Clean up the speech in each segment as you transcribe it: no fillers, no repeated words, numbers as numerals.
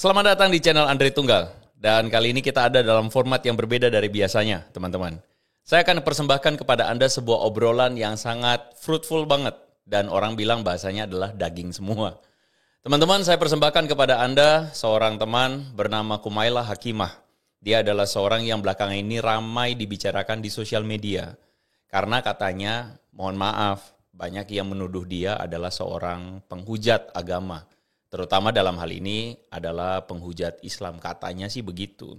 Selamat datang di channel Andre Tunggal. Dan kali ini kita ada dalam format yang berbeda dari biasanya, teman-teman. Saya akan persembahkan kepada Anda sebuah obrolan yang sangat fruitful banget. Dan orang bilang bahasanya adalah daging semua. Teman-teman, saya persembahkan kepada Anda seorang teman bernama Kumaila Hakimah. Dia adalah seorang yang belakangan ini ramai dibicarakan di sosial media. Karena katanya, mohon maaf, banyak yang menuduh dia adalah seorang penghujat agama. Terutama dalam hal ini adalah penghujat Islam, katanya sih begitu.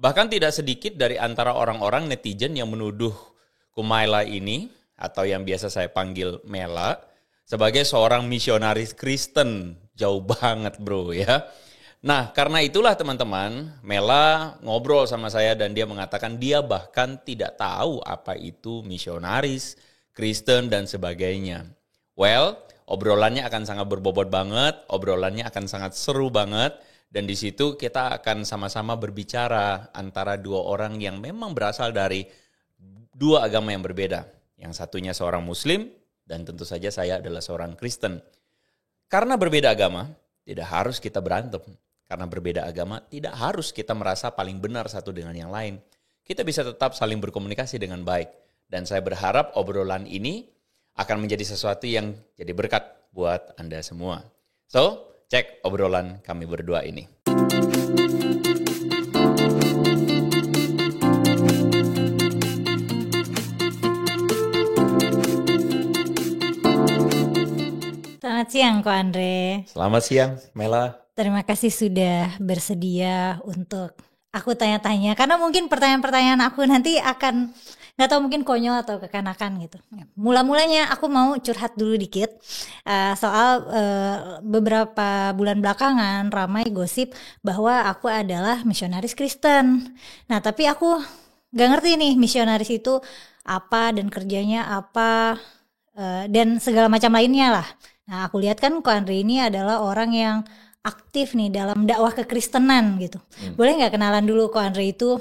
Bahkan tidak sedikit dari antara orang-orang netizen yang menuduh Kumaila ini, atau yang biasa saya panggil Mela, sebagai seorang misionaris Kristen. Jauh banget bro ya. Nah karena itulah teman-teman, Mela ngobrol sama saya dan dia mengatakan dia bahkan tidak tahu apa itu misionaris, Kristen dan sebagainya. Well, obrolannya akan sangat berbobot banget, obrolannya akan sangat seru banget, dan di situ kita akan sama-sama berbicara antara dua orang yang memang berasal dari dua agama yang berbeda. Yang satunya seorang Muslim, dan tentu saja saya adalah seorang Kristen. Karena berbeda agama, tidak harus kita berantem. Karena berbeda agama, tidak harus kita merasa paling benar satu dengan yang lain. Kita bisa tetap saling berkomunikasi dengan baik. Dan saya berharap obrolan ini akan menjadi sesuatu yang jadi berkat buat Anda semua. So, cek obrolan kami berdua ini. Selamat siang Ko Andre. Selamat siang, Mela. Terima kasih sudah bersedia untuk aku tanya-tanya. Karena mungkin pertanyaan-pertanyaan aku nanti akan nggak tahu mungkin konyol atau kekanakan gitu. Mula-mulanya aku mau curhat dulu dikit soal beberapa bulan belakangan ramai gosip bahwa aku adalah misionaris Kristen. Nah tapi aku nggak ngerti nih misionaris itu apa dan kerjanya apa dan segala macam lainnya lah. Nah aku lihat kan Ko Andre ini adalah orang yang aktif nih dalam dakwah kekristenan gitu. Boleh nggak kenalan dulu Ko Andre itu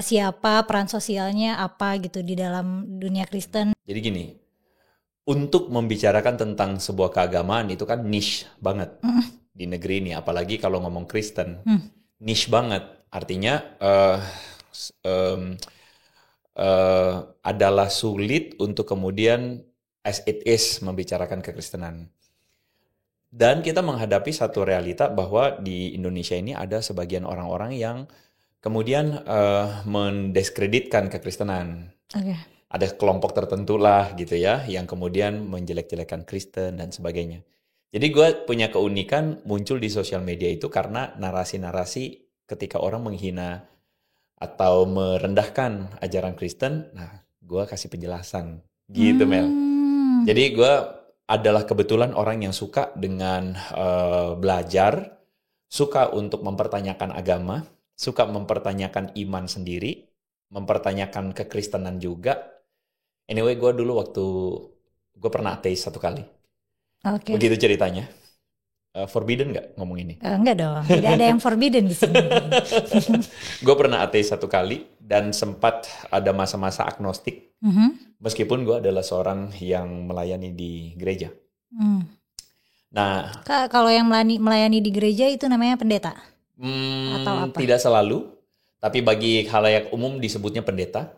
siapa, peran sosialnya apa gitu di dalam dunia Kristen? Jadi gini, untuk membicarakan tentang sebuah keagamaan itu kan niche banget di negeri ini, apalagi kalau ngomong Kristen, niche banget. Artinya adalah sulit untuk kemudian as it is membicarakan kekristenan. Dan kita menghadapi satu realita bahwa di Indonesia ini ada sebagian orang-orang yang kemudian mendiskreditkan kekristenan. Okay. Ada kelompok tertentu lah gitu ya, yang kemudian menjelek-jelekan Kristen dan sebagainya. Jadi gue punya keunikan muncul di sosial media itu karena narasi-narasi ketika orang menghina atau merendahkan ajaran Kristen, nah gue kasih penjelasan gitu Mel. Jadi gue adalah kebetulan orang yang suka dengan belajar, suka untuk mempertanyakan agama, suka mempertanyakan iman sendiri, mempertanyakan kekristenan juga. Anyway, gue dulu waktu gue pernah ateis satu kali. Okay. Begitu ceritanya. Forbidden nggak ngomong ini? Enggak dong, tidak ada yang forbidden di sini. Gue pernah ateis satu kali dan sempat ada masa-masa agnostik. Meskipun gue adalah seorang yang melayani di gereja. Nah, kalau yang melayani di gereja itu namanya pendeta? Atau apa? Tidak selalu, tapi bagi khalayak umum disebutnya pendeta.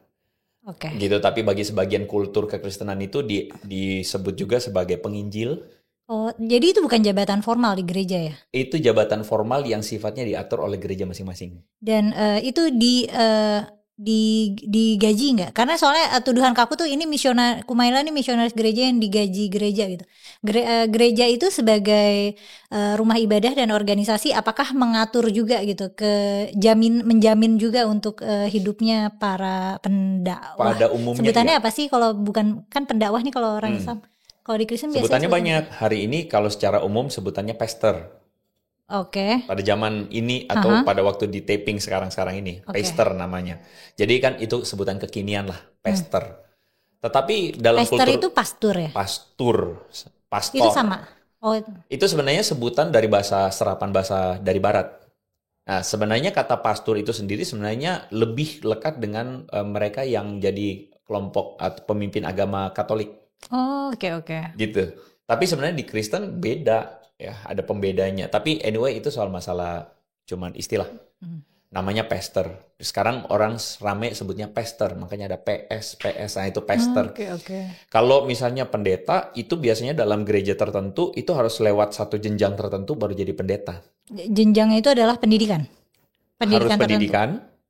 Oke. Gitu, tapi bagi sebagian kultur kekristenan itu disebut juga sebagai penginjil. Oh, jadi itu bukan jabatan formal di gereja ya? Itu jabatan formal yang sifatnya diatur oleh gereja masing-masing. Dan itu digaji nggak? Karena soalnya tuduhan ke aku tuh ini Kumaila nih misionaris gereja yang digaji gereja gitu. Gereja itu sebagai rumah ibadah dan organisasi, apakah mengatur juga gitu menjamin juga untuk hidupnya para pendakwah? Pada umumnya sebutannya iya. Apa sih kalau bukan kan pendakwah nih kalau orang Islam? Kalau di Kristen sebutannya banyak. Gitu. Hari ini kalau secara umum sebutannya pastor. Oke. Pada zaman ini atau pada waktu di taping sekarang-sekarang ini, pastor namanya. Jadi kan itu sebutan kekinian lah, pastor. Tetapi dalam pastor kultur itu pastor ya? Pastor. Itu sama. Oh. Itu sebenarnya sebutan dari serapan bahasa dari barat. Nah, sebenarnya kata pastor itu sendiri sebenarnya lebih lekat dengan mereka yang jadi kelompok atau pemimpin agama Katolik. Oh, oke. Gitu. Tapi sebenarnya di Kristen beda. ya, ada pembedanya. Tapi anyway itu soal masalah cuman istilah. Namanya pastor. Sekarang orang rame sebutnya pastor, makanya ada PS. Nah itu pastor. Oke. Kalau misalnya pendeta, itu biasanya dalam gereja tertentu, itu harus lewat satu jenjang tertentu baru jadi pendeta. Jenjangnya itu adalah pendidikan? Harus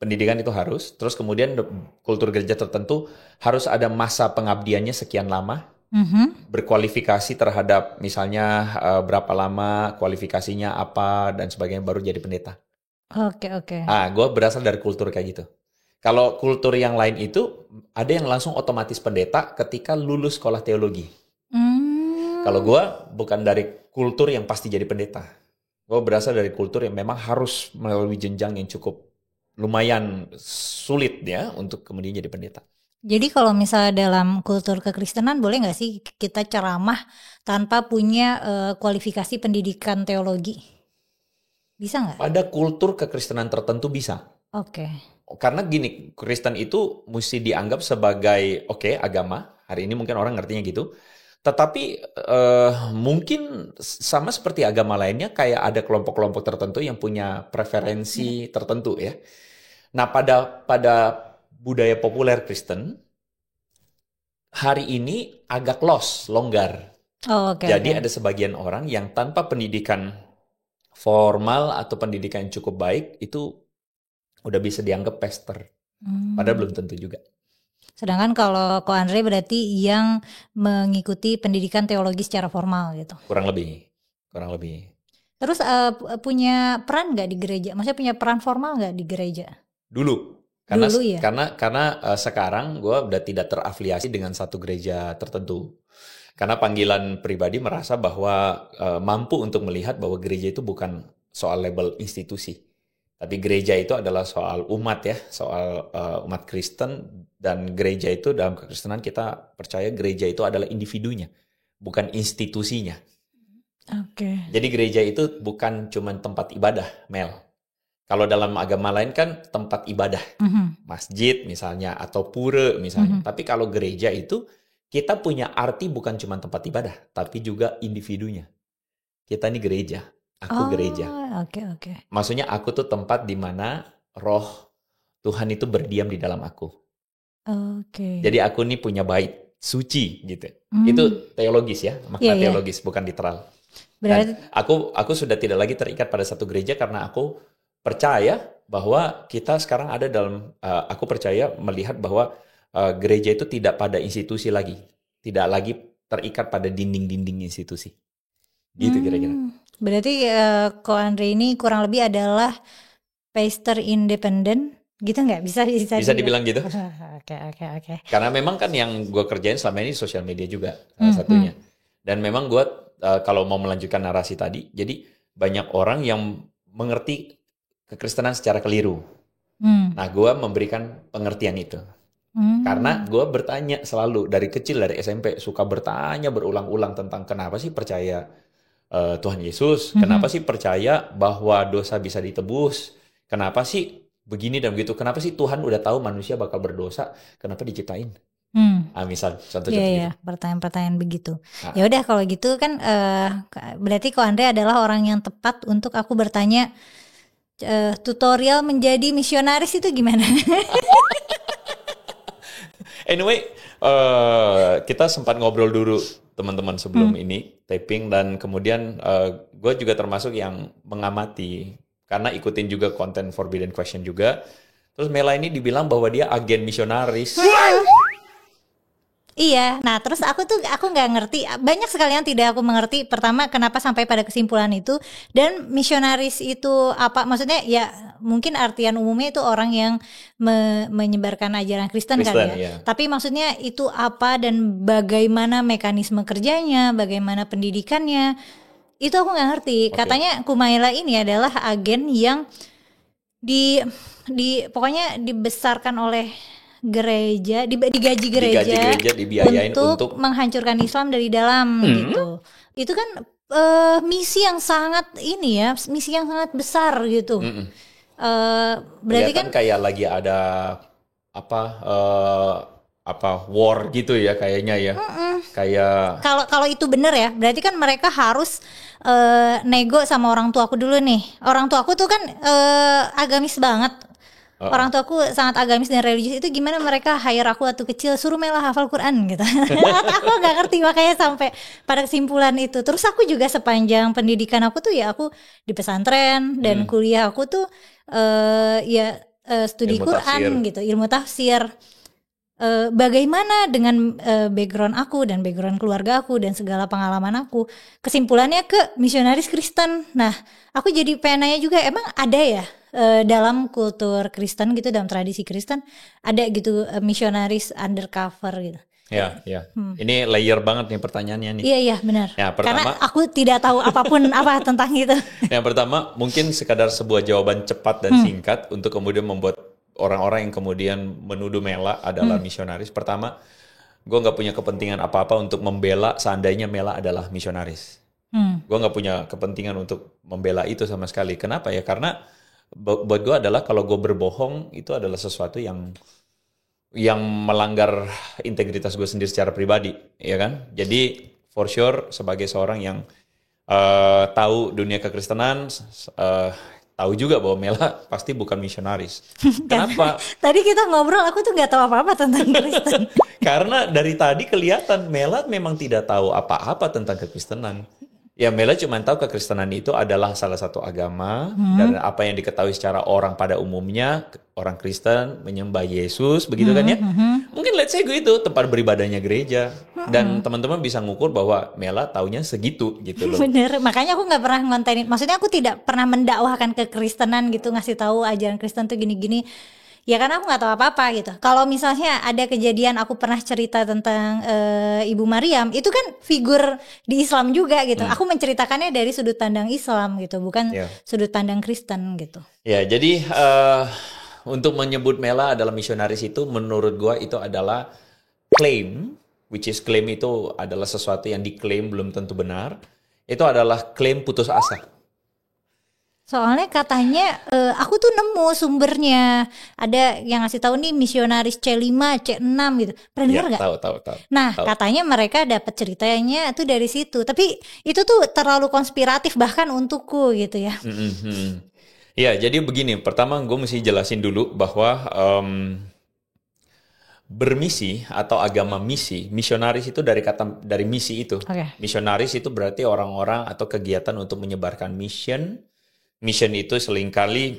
pendidikan itu harus. Terus kemudian kultur gereja tertentu harus ada masa pengabdiannya sekian lama. Berkualifikasi terhadap misalnya berapa lama, kualifikasinya apa, dan sebagainya baru jadi pendeta. Oke. Gue berasal dari kultur kayak gitu. Kalau kultur yang lain itu, ada yang langsung otomatis pendeta ketika lulus sekolah teologi. Kalau gue bukan dari kultur yang pasti jadi pendeta. Gue berasal dari kultur yang memang harus melalui jenjang yang cukup lumayan sulit ya untuk kemudian jadi pendeta. Jadi kalau misalnya dalam kultur kekristenan boleh nggak sih kita ceramah tanpa punya kualifikasi pendidikan teologi? Bisa nggak? Pada kultur kekristenan tertentu bisa. Oke. Karena gini, Kristen itu mesti dianggap sebagai agama. Hari ini mungkin orang ngertinya gitu. Tetapi mungkin sama seperti agama lainnya, kayak ada kelompok-kelompok tertentu yang punya preferensi tertentu ya. Nah pada budaya populer Kristen, hari ini agak longgar. Jadi ada sebagian orang yang tanpa pendidikan formal atau pendidikan yang cukup baik itu udah bisa dianggap pastor. Padahal belum tentu juga. Sedangkan kalau Ko Andre berarti yang mengikuti pendidikan teologi secara formal gitu. Kurang lebih. Terus punya peran nggak di gereja? Maksudnya punya peran formal nggak di gereja? Dulu ya? Karena sekarang gue udah tidak terafiliasi dengan satu gereja tertentu. Karena panggilan pribadi merasa bahwa mampu untuk melihat bahwa gereja itu bukan soal label institusi. Tapi gereja itu adalah soal umat ya, soal umat Kristen. Dan gereja itu dalam kekristenan kita percaya gereja itu adalah individunya, bukan institusinya. Oke. Jadi gereja itu bukan cuma tempat ibadah, Mel. Kalau dalam agama lain kan tempat ibadah, masjid misalnya, atau pura misalnya. Tapi kalau gereja itu kita punya arti bukan cuma tempat ibadah, tapi juga individunya. Kita ini gereja, aku gereja. Oke. Maksudnya aku tuh tempat di mana roh Tuhan itu berdiam di dalam aku. Oke. Jadi aku nih punya bait suci gitu. Itu teologis ya, makna teologis bukan literal. Berarti Dan aku sudah tidak lagi terikat pada satu gereja karena aku percaya bahwa kita sekarang ada dalam aku percaya melihat bahwa gereja itu tidak pada institusi lagi, tidak lagi terikat pada dinding-dinding institusi. Gitu kira-kira. Berarti Ko Andre ini kurang lebih adalah pastor independen, gitu nggak? Bisa dibilang gitu. Oke. Karena memang kan yang gue kerjain selama ini sosial media juga salah satunya. Dan memang gue kalau mau melanjutkan narasi tadi, jadi banyak orang yang mengerti kekristenan secara keliru. Nah, gue memberikan pengertian itu. Karena gue bertanya selalu dari kecil, dari SMP suka bertanya berulang-ulang tentang kenapa sih percaya Tuhan Yesus, kenapa sih percaya bahwa dosa bisa ditebus, kenapa sih begini dan begitu, kenapa sih Tuhan udah tahu manusia bakal berdosa, kenapa diciptain? Misal contoh gitu. Pertanyaan-pertanyaan begitu. Ya udah kalau gitu kan berarti Ko Andre adalah orang yang tepat untuk aku bertanya tutorial menjadi misionaris itu gimana? Anyway, kita sempat ngobrol dulu teman-teman sebelum ini taping, dan kemudian gue juga termasuk yang mengamati karena ikutin juga konten Forbidden Question juga. Terus Mela ini dibilang bahwa dia agen misionaris. Iya, nah terus aku nggak ngerti, banyak sekali yang tidak aku mengerti. Pertama, kenapa sampai pada kesimpulan itu, dan misionaris itu apa? Maksudnya ya mungkin artian umumnya itu orang yang menyebarkan ajaran Kristen kan ya. Iya. Tapi maksudnya itu apa dan bagaimana mekanisme kerjanya, bagaimana pendidikannya, itu aku nggak ngerti. Katanya Kumaila ini adalah agen yang pokoknya dibesarkan oleh gereja, digaji gereja dibiayain untuk menghancurkan Islam dari dalam gitu. Itu kan misi yang sangat misi yang sangat besar gitu. Berarti kan kayak lagi ada war gitu ya kayaknya ya. Kayak Kalau itu bener ya, berarti kan mereka harus nego sama orang tuaku dulu nih. Orang tuaku tuh kan agamis banget. Orang tuaku sangat agamis dan religius. Itu gimana mereka hire aku waktu kecil, suruh Mela hafal Quran gitu. Aku nggak ngerti, makanya sampai pada kesimpulan itu. Terus aku juga sepanjang pendidikan aku tuh ya aku di pesantren dan kuliah aku tuh studi Ilmu Quran tafsir. gitu, ilmu tafsir. Bagaimana dengan background aku dan background keluarga aku dan segala pengalaman aku, kesimpulannya ke misionaris Kristen. Nah, aku jadi pengen nanya juga, emang ada ya dalam kultur Kristen gitu, dalam tradisi Kristen ada gitu misionaris undercover gitu? ya. Ini layer banget nih pertanyaannya nih. Iya benar. Ya, Karena pertama, aku tidak tahu apapun apa tentang itu. yang pertama mungkin sekadar sebuah jawaban cepat dan singkat untuk kemudian membuat orang-orang yang kemudian menuduh Mela adalah misionaris. Pertama, gue nggak punya kepentingan apa-apa untuk membela seandainya Mela adalah misionaris. Gue nggak punya kepentingan untuk membela itu sama sekali. Kenapa ya? Karena buat gue adalah kalau gue berbohong itu adalah sesuatu yang melanggar integritas gue sendiri secara pribadi, ya kan? Jadi for sure sebagai seorang yang tahu dunia kekristenan, tahu juga bahwa Mela pasti bukan misionaris. Kenapa? Tadi kita ngobrol, aku tuh nggak tahu apa-apa tentang Kristen. Karena dari tadi kelihatan Mela memang tidak tahu apa-apa tentang kekristenan. Ya, Mela cuma tahu kekristenan itu adalah salah satu agama dan apa yang diketahui secara orang pada umumnya, orang Kristen menyembah Yesus, begitu kan ya? Mungkin let's say itu tempat beribadahnya gereja dan teman-teman bisa ngukur bahwa Mela taunya segitu gitu loh. Bener, makanya aku nggak pernah ngontenin. Maksudnya aku tidak pernah mendakwahkan kekristenan gitu, ngasih tahu ajaran Kristen tuh gini-gini. Ya karena aku nggak tahu apa-apa gitu. Kalau misalnya ada kejadian aku pernah cerita tentang Ibu Maryam, itu kan figur di Islam juga gitu. Aku menceritakannya dari sudut pandang Islam gitu, bukan sudut pandang Kristen gitu. Ya, jadi untuk menyebut Mela adalah misionaris itu menurut gua itu adalah claim, which is claim itu adalah sesuatu yang diklaim belum tentu benar. Itu adalah klaim putus asa. Soalnya katanya aku tuh nemu sumbernya. Ada yang ngasih tahu nih misionaris C5, C6 gitu. Pernah dengar nggak? Tahu. Nah, katanya mereka dapat ceritanya tuh dari situ. Tapi itu tuh terlalu konspiratif bahkan untukku gitu ya. Ya, jadi begini. Pertama gue mesti jelasin dulu bahwa bermisi atau agama misi, misionaris itu dari misi itu. Oke. Misionaris itu berarti orang-orang atau kegiatan untuk menyebarkan mission. Mission itu seringkali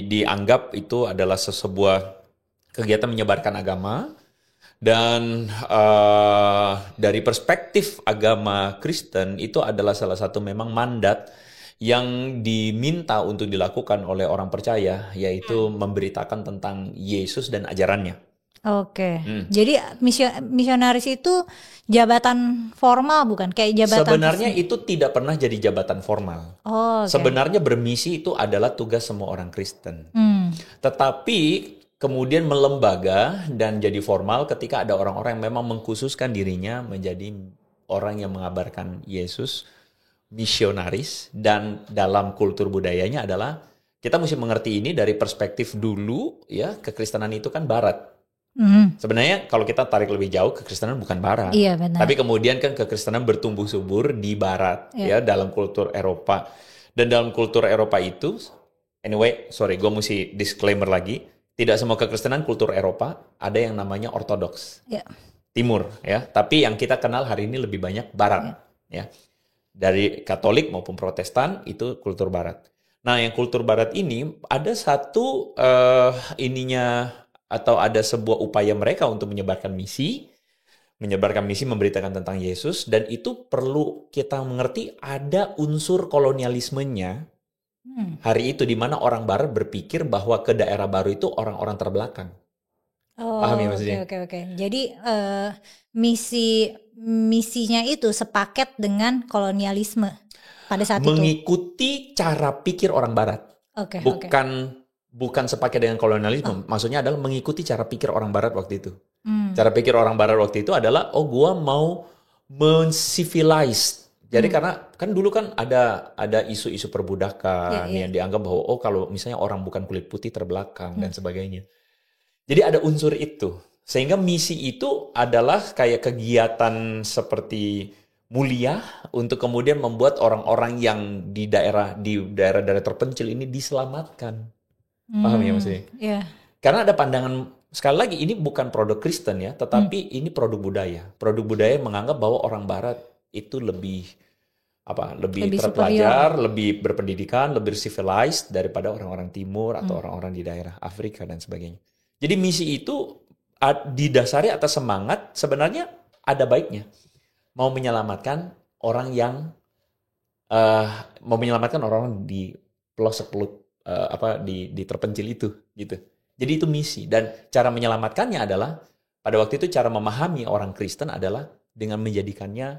dianggap itu adalah sebuah kegiatan menyebarkan agama dan dari perspektif agama Kristen itu adalah salah satu memang mandat yang diminta untuk dilakukan oleh orang percaya, yaitu memberitakan tentang Yesus dan ajarannya. Oke. Jadi misionaris itu jabatan formal bukan? Kayak jabatan Sebenarnya itu tidak pernah jadi jabatan formal. Oh, okay. Sebenarnya bermisi itu adalah tugas semua orang Kristen. Tetapi kemudian melembaga dan jadi formal ketika ada orang-orang yang memang mengkhususkan dirinya menjadi orang yang mengabarkan Yesus, misionaris, dan dalam kultur budayanya adalah kita mesti mengerti ini dari perspektif dulu ya, kekristenan itu kan barat. Sebenarnya kalau kita tarik lebih jauh, kekristenan bukan barat. Iya, benar. Tapi kemudian kan kekristenan bertumbuh subur di barat ya dalam kultur Eropa. Dan dalam kultur Eropa itu, anyway, sorry gue mesti disclaimer lagi, tidak semua kekristenan kultur Eropa ada yang namanya ortodoks. Timur ya, tapi yang kita kenal hari ini lebih banyak barat ya. Dari Katolik maupun Protestan itu kultur barat. Nah, yang kultur barat ini ada satu atau ada sebuah upaya mereka untuk menyebarkan misi, memberitakan tentang Yesus, dan itu perlu kita mengerti ada unsur kolonialismenya hari itu, di mana orang Barat berpikir bahwa ke daerah baru itu orang-orang terbelakang. Paham ya maksudnya? Oke. Jadi misinya itu sepaket dengan kolonialisme pada saat itu. Mengikuti cara pikir orang Barat. Oke. Bukan sepaket dengan kolonialisme, maksudnya adalah mengikuti cara pikir orang Barat waktu itu. Cara pikir orang Barat waktu itu adalah, gua mau men-civilize. Jadi karena kan dulu kan ada isu-isu perbudakan yang dianggap bahwa kalau misalnya orang bukan kulit putih terbelakang dan sebagainya. Jadi ada unsur itu. Sehingga misi itu adalah kayak kegiatan seperti mulia untuk kemudian membuat orang-orang yang di daerah-daerah terpencil ini diselamatkan. Paham ya maksudnya? Iya. Karena ada pandangan, sekali lagi ini bukan produk Kristen ya, tetapi ini produk budaya. Produk budaya menganggap bahwa orang Barat itu lebih terpelajar, lebih berpendidikan, lebih civilized daripada orang-orang Timur atau orang-orang di daerah Afrika dan sebagainya. Jadi misi itu didasari atas semangat, sebenarnya ada baiknya. Mau menyelamatkan orang yang di pelosok di terpencil itu gitu. Jadi itu misi, dan cara menyelamatkannya adalah pada waktu itu cara memahami orang Kristen adalah dengan menjadikannya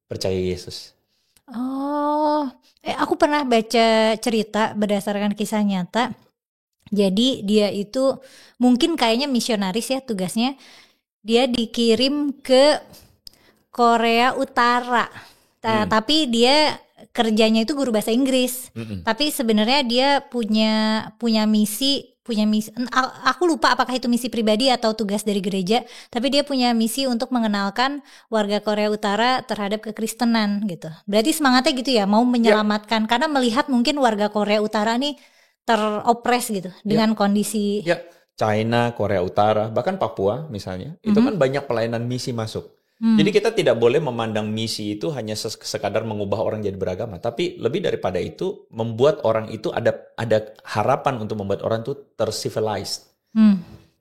percaya Yesus. Oh, aku pernah baca cerita berdasarkan kisah nyata. Jadi dia itu mungkin kayaknya misionaris ya tugasnya. Dia dikirim ke Korea Utara. Tapi dia kerjanya itu guru bahasa Inggris. Tapi sebenarnya dia punya misi. Aku lupa apakah itu misi pribadi atau tugas dari gereja. Tapi dia punya misi untuk mengenalkan warga Korea Utara terhadap kekristenan gitu. Berarti semangatnya gitu ya, mau menyelamatkan. Karena melihat mungkin warga Korea Utara nih teropres gitu dengan kondisi. China, Korea Utara, bahkan Papua misalnya, itu kan banyak pelayanan misi masuk. Jadi kita tidak boleh memandang misi itu hanya sekadar mengubah orang jadi beragama, tapi lebih daripada itu membuat orang itu ada harapan untuk membuat orang itu tercivilized.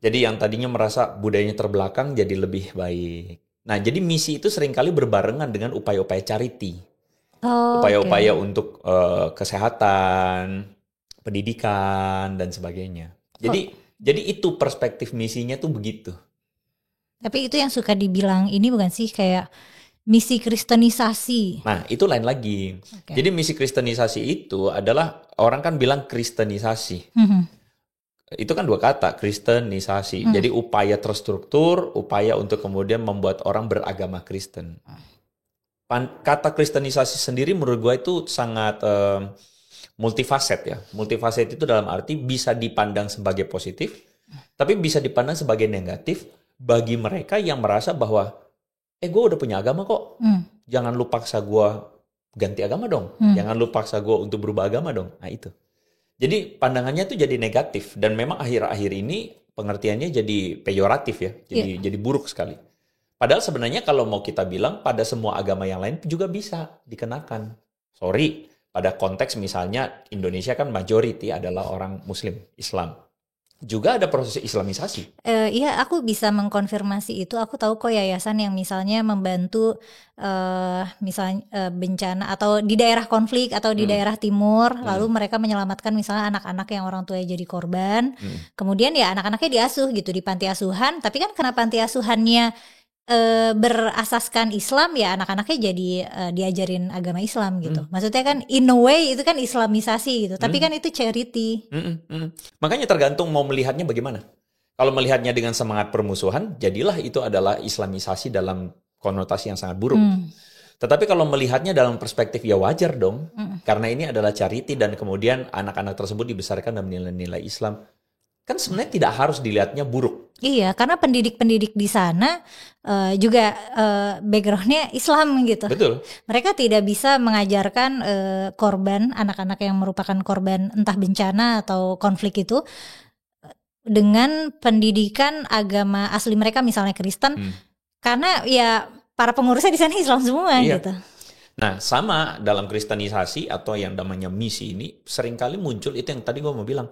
Jadi yang tadinya merasa budayanya terbelakang jadi lebih baik. Nah, jadi misi itu seringkali berbarengan dengan upaya-upaya charity. Upaya-upaya untuk kesehatan, pendidikan dan sebagainya. Jadi itu perspektif misinya tuh begitu. Tapi itu yang suka dibilang ini bukan sih kayak misi kristenisasi. Nah, itu lain lagi. Jadi misi kristenisasi itu adalah orang kan bilang kristenisasi. Itu kan dua kata, kristenisasi. Jadi upaya terstruktur, upaya untuk kemudian membuat orang beragama Kristen. Kata kristenisasi sendiri menurut gue itu sangat multifaset ya. Multifaset itu dalam arti bisa dipandang sebagai positif, tapi bisa dipandang sebagai negatif bagi mereka yang merasa bahwa gue udah punya agama kok. Jangan lu paksa gue ganti agama dong. Jangan lu paksa gue untuk berubah agama dong. Nah itu. Jadi pandangannya tuh jadi negatif, dan memang akhir-akhir ini pengertiannya jadi peyoratif ya. Jadi buruk sekali. Padahal sebenarnya kalau mau kita bilang pada semua agama yang lain juga bisa dikenakan. Sorry, pada konteks misalnya Indonesia kan majority adalah orang Muslim, Islam. Juga ada proses islamisasi. Iya, aku bisa mengkonfirmasi itu. Aku tahu kok yayasan yang misalnya membantu misalnya bencana atau di daerah konflik atau di daerah timur, lalu mereka menyelamatkan misalnya anak-anak yang orang tuanya jadi korban. Kemudian ya anak-anaknya diasuh gitu di panti asuhan, tapi kan karena panti asuhannya berasaskan Islam, ya anak-anaknya jadi diajarin agama Islam gitu. Maksudnya kan in a way itu kan islamisasi gitu, tapi kan itu charity. Makanya tergantung mau melihatnya bagaimana. Kalau melihatnya dengan semangat permusuhan, jadilah itu adalah islamisasi dalam konotasi yang sangat buruk. Tetapi kalau melihatnya dalam perspektif ya wajar dong, karena ini adalah charity dan kemudian anak-anak tersebut dibesarkan dalam nilai-nilai Islam. Kan sebenarnya tidak harus dilihatnya buruk. Iya, karena pendidik-pendidik di sana juga backgroundnya Islam gitu. Betul. Mereka tidak bisa mengajarkan korban, anak-anak yang merupakan korban entah bencana atau konflik itu dengan pendidikan agama asli mereka, misalnya Kristen, karena ya para pengurusnya di sana Islam semua gitu. Nah, sama dalam kristenisasi atau yang namanya misi ini seringkali muncul itu yang tadi gue mau bilang,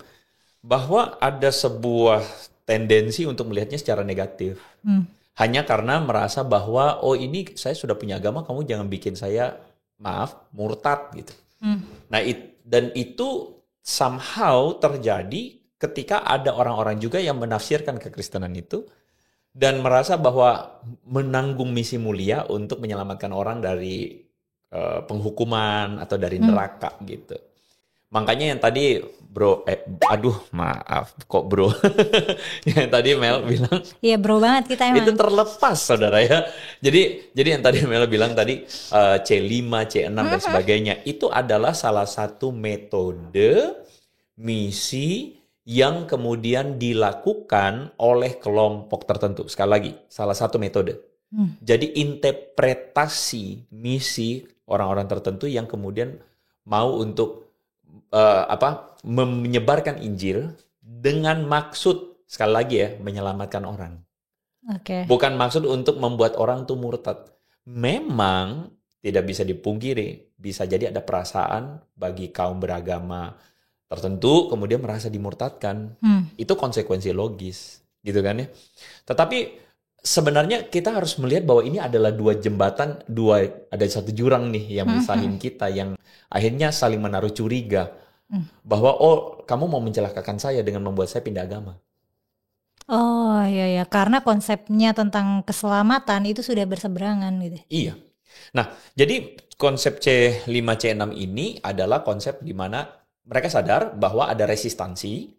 bahwa ada sebuah tendensi untuk melihatnya secara negatif. Hanya karena merasa bahwa ini saya sudah punya agama, kamu jangan bikin saya murtad gitu. Nah, dan itu somehow terjadi ketika ada orang-orang juga yang menafsirkan kekristenan itu dan merasa bahwa menanggung misi mulia untuk menyelamatkan orang dari penghukuman atau dari neraka gitu. Makanya yang tadi maaf kok bro, yang tadi Mel bilang, iya bro banget kita emang. Itu terlepas saudara ya. Jadi yang tadi Mel bilang tadi C5, C6 dan sebagainya, itu adalah salah satu metode misi yang kemudian dilakukan oleh kelompok tertentu. Sekali lagi, salah satu metode. Jadi interpretasi misi orang-orang tertentu yang kemudian mau untuk menyebarkan Injil dengan maksud, sekali lagi ya, menyelamatkan orang. Bukan maksud untuk membuat orang tuh murtad. Memang tidak bisa dipungkiri, bisa jadi ada perasaan bagi kaum beragama tertentu kemudian merasa dimurtadkan. Itu konsekuensi logis, gitu kan ya. Tetapi sebenarnya kita harus melihat bahwa ini adalah dua jembatan, ada satu jurang nih yang misahin kita, yang akhirnya saling menaruh curiga bahwa kamu mau mencelakakan saya dengan membuat saya pindah agama. Oh iya, karena konsepnya tentang keselamatan itu sudah berseberangan gitu. Iya. Nah, jadi konsep C5C6 ini adalah konsep di mana mereka sadar bahwa ada resistansi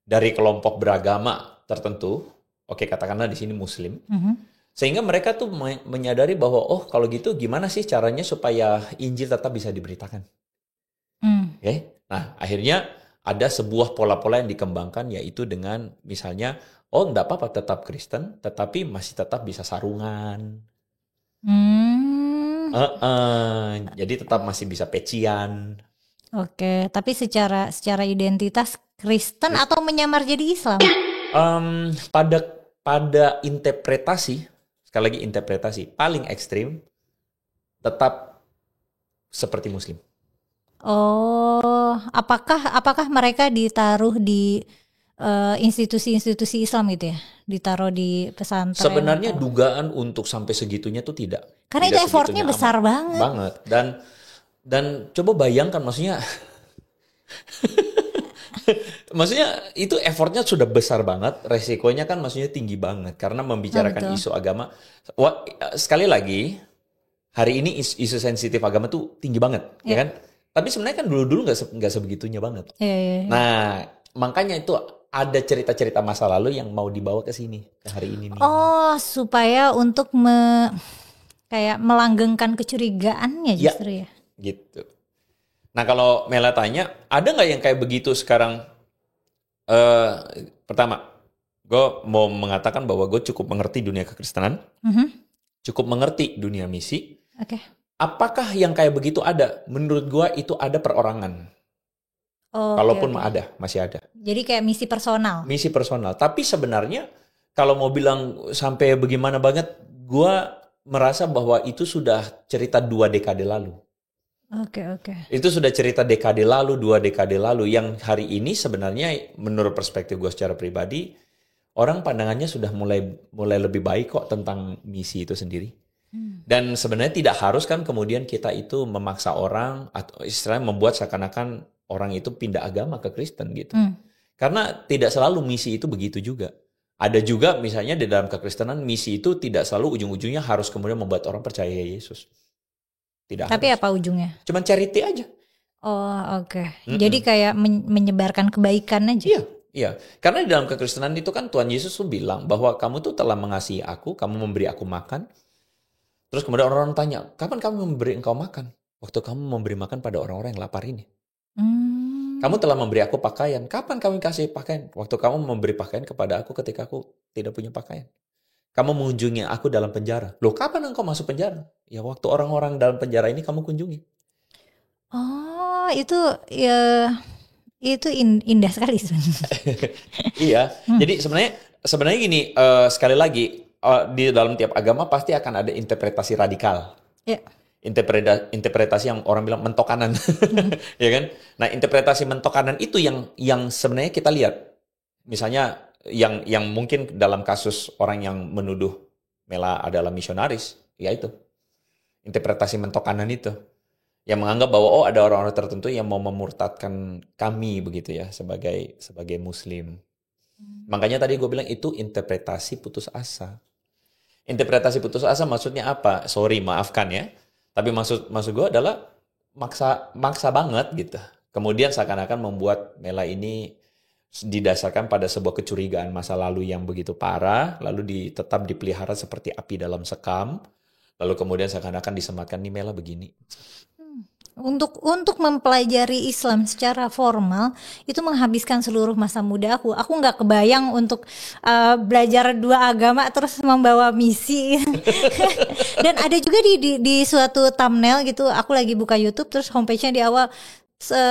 dari kelompok beragama tertentu. Oke, katakanlah di sini Muslim. Sehingga mereka tuh menyadari bahwa kalau gitu gimana sih caranya supaya Injil tetap bisa diberitakan. Oke. Nah, akhirnya ada sebuah pola-pola yang dikembangkan, yaitu dengan misalnya, enggak apa-apa tetap Kristen, tetapi masih tetap bisa sarungan. Jadi tetap masih bisa pecian. Oke, tapi secara identitas Kristen atau menyamar jadi Islam? Pada interpretasi, sekali lagi interpretasi paling ekstrim, tetap seperti Muslim. Oh, apakah mereka ditaruh di institusi-institusi Islam gitu ya? Ditaruh di pesantren? Sebenarnya dugaan untuk sampai segitunya tuh tidak. Karena tidak itu effortnya besar banget. Dan coba bayangkan, maksudnya itu effortnya sudah besar banget, resikonya kan maksudnya tinggi banget karena membicarakan isu agama. Sekali lagi, hari ini isu sensitif agama tuh tinggi banget, ya kan? Tapi sebenarnya kan dulu nggak sebegitunya banget. Nah, makanya itu ada cerita-cerita masa lalu yang mau dibawa ke sini, ke hari ini nih. Supaya untuk kayak melanggengkan kecurigaannya justru ya. Gitu. Nah, kalau Mela tanya, ada nggak yang kayak begitu sekarang? Pertama, gue mau mengatakan bahwa gue cukup mengerti dunia kekristenan, cukup mengerti dunia misi. Apakah yang kayak begitu ada? Menurut gue itu ada perorangan. Kalaupun masih ada. Jadi kayak misi personal. Misi personal. Tapi sebenarnya kalau mau bilang sampai bagaimana banget, gue merasa bahwa itu sudah cerita 2 dekade lalu. Itu sudah cerita dekade lalu, 2 dekade lalu, yang hari ini sebenarnya menurut perspektif gue secara pribadi, orang pandangannya sudah mulai lebih baik kok tentang misi itu sendiri. Dan sebenarnya tidak harus kan kemudian kita itu memaksa orang atau istilahnya membuat seakan-akan orang itu pindah agama ke Kristen gitu. Karena tidak selalu misi itu begitu juga. Ada juga misalnya di dalam kekristenan misi itu tidak selalu ujung-ujungnya harus kemudian membuat orang percaya Yesus. Tidak Tapi harus. apa ujungnya? Cuman charity aja. Jadi kayak menyebarkan kebaikan aja. Iya. Karena di dalam kekristenan itu kan Tuhan Yesus tuh bilang bahwa kamu tuh telah mengasihi aku, kamu memberi aku makan. Terus kemudian orang-orang tanya, kapan kamu memberi engkau makan? Waktu kamu memberi makan pada orang-orang yang lapar ini. Kamu telah memberi aku pakaian. Kapan kamu kasih pakaian? Waktu kamu memberi pakaian kepada aku ketika aku tidak punya pakaian. Kamu mengunjungi aku dalam penjara. Loh, kapan engkau masuk penjara? Ya waktu orang-orang dalam penjara ini kamu kunjungi. Itu indah sekali sebenarnya. Iya. Jadi sebenarnya gini, sekali lagi di dalam tiap agama pasti akan ada interpretasi radikal. Interpretasi yang orang bilang mentokanan. Ya kan? Nah, interpretasi mentokanan itu yang sebenarnya kita lihat. Misalnya yang mungkin dalam kasus orang yang menuduh Mela adalah misionaris, ya itu. Interpretasi mentokanan itu. Yang menganggap bahwa ada orang-orang tertentu yang mau memurtadkan kami begitu ya sebagai muslim. Makanya tadi gue bilang itu interpretasi putus asa. Interpretasi putus asa maksudnya apa? Sorry, maafkan ya. Tapi maksud gue adalah maksa banget gitu. Kemudian seakan-akan membuat Mela ini didasarkan pada sebuah kecurigaan masa lalu yang begitu parah, lalu tetap dipelihara seperti api dalam sekam, lalu kemudian seakan-akan disematkan nih Mela begini. untuk mempelajari Islam secara formal itu menghabiskan seluruh masa muda aku. Aku nggak kebayang untuk belajar dua agama terus membawa misi. Dan ada juga di suatu thumbnail gitu, aku lagi buka YouTube terus homepage-nya di awal,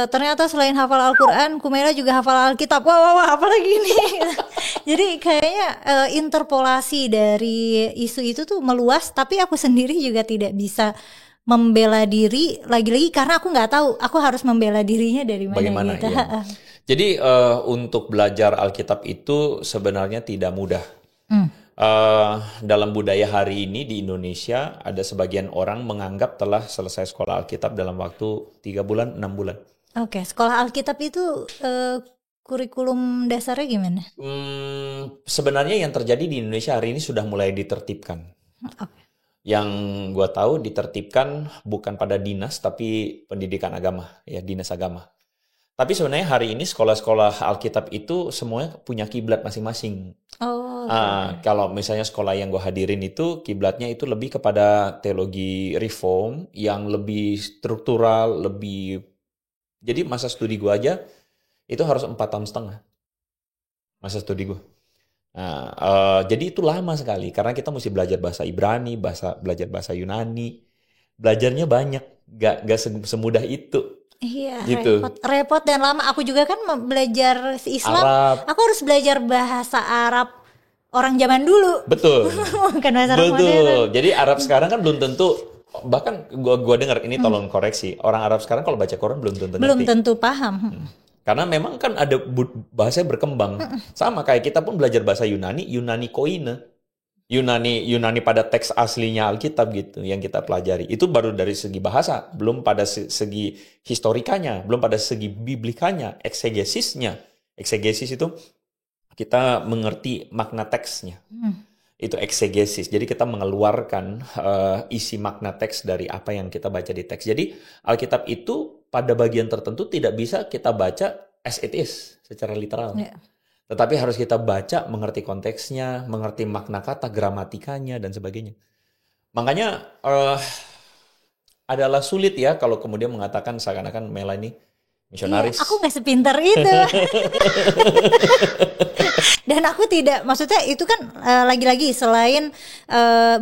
ternyata selain hafal Al-Quran, Kumaila juga hafal Alkitab. Wah, apa lagi ini? Jadi kayaknya interpolasi dari isu itu tuh meluas, tapi aku sendiri juga tidak bisa membela diri lagi-lagi karena aku nggak tahu aku harus membela dirinya dari mana. Bagaimana, gitu. ya. Jadi untuk belajar Alkitab itu sebenarnya tidak mudah. Dalam budaya hari ini di Indonesia ada sebagian orang menganggap telah selesai sekolah Alkitab dalam waktu 3 bulan, 6 bulan. Oke, sekolah Alkitab itu kurikulum dasarnya gimana? Sebenarnya yang terjadi di Indonesia hari ini sudah mulai ditertibkan. Oke. Yang gue tahu ditertibkan bukan pada dinas tapi pendidikan agama, ya dinas agama. Tapi sebenarnya hari ini sekolah-sekolah Alkitab itu semuanya punya kiblat masing-masing. Kalau misalnya sekolah yang gue hadirin itu kiblatnya itu lebih kepada teologi reform yang lebih struktural, lebih. Jadi masa studi gue aja itu harus 4,5 tahun masa studi gue. Jadi itu lama sekali karena kita mesti belajar bahasa Ibrani, belajar bahasa Yunani, belajarnya banyak, gak semudah itu. Iya, gitu. repot dan lama. Aku juga kan belajar Islam, Arab. Aku harus belajar bahasa Arab orang zaman dulu. Betul. Bukan bahasa Arab modern. Jadi Arab sekarang kan belum tentu, bahkan gua dengar ini tolong koreksi, orang Arab sekarang kalau baca Quran belum tentu Belum ngerti. tentu paham. Karena memang kan ada bahasa berkembang. Sama kayak kita pun belajar bahasa Yunani koine. Yunani pada teks aslinya Alkitab gitu yang kita pelajari. Itu baru dari segi bahasa, belum pada segi historikanya, belum pada segi biblikanya, eksegesisnya. Eksegesis itu kita mengerti makna teksnya. Itu eksegesis. Jadi kita mengeluarkan isi makna teks dari apa yang kita baca di teks. Jadi Alkitab itu pada bagian tertentu tidak bisa kita baca as it is secara literal. Yeah. Tetapi harus kita baca, mengerti konteksnya, mengerti makna kata, gramatikanya, dan sebagainya. Makanya adalah sulit ya kalau kemudian mengatakan seakan-akan Mela ini misionaris. Iya, aku gak sepintar itu. Dan aku tidak, maksudnya itu kan lagi-lagi selain